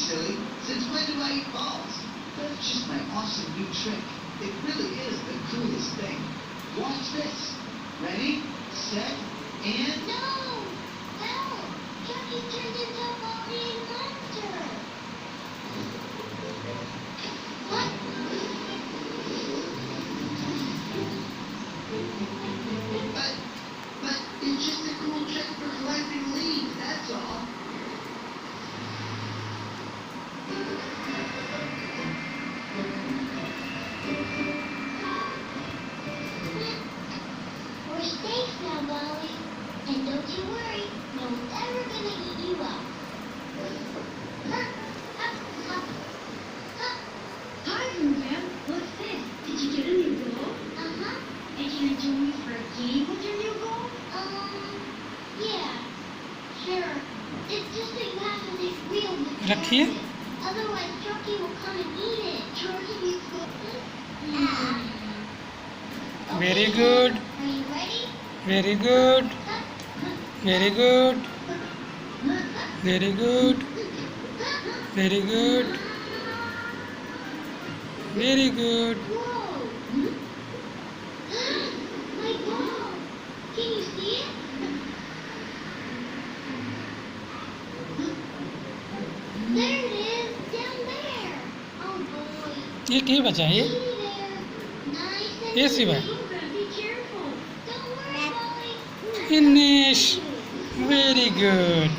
silly. Since when do I eat balls? That's just my awesome new trick. It really is the coolest thing. Watch this. Ready, set, and... No! Help! Chucky turned into a ball-eating monster! What? But it's just a cool trick for collecting leaves, that's all. We're safe now, Wally. And don't you worry, no one's ever gonna eat you up. Huh? Up, up, up. Hi, Rubem. What's this? Did you get a new ball? Uh-huh. And can I join you for a game with your new ball? Yeah. Sure. It's just that you have to make real रखिए। Otherwise, Chucky will come and eat it. Chucky needs to go. Very good. Are you ready? Very good. Very good. Very good. Very good. Very good. Whoa! My ball! Can you see it? There it is! Down there! Oh boy! ये क्या बचा है? Easy there! Nice and ये सिवा Rubem, be careful. Don't worry, Molly! Finish. Very good.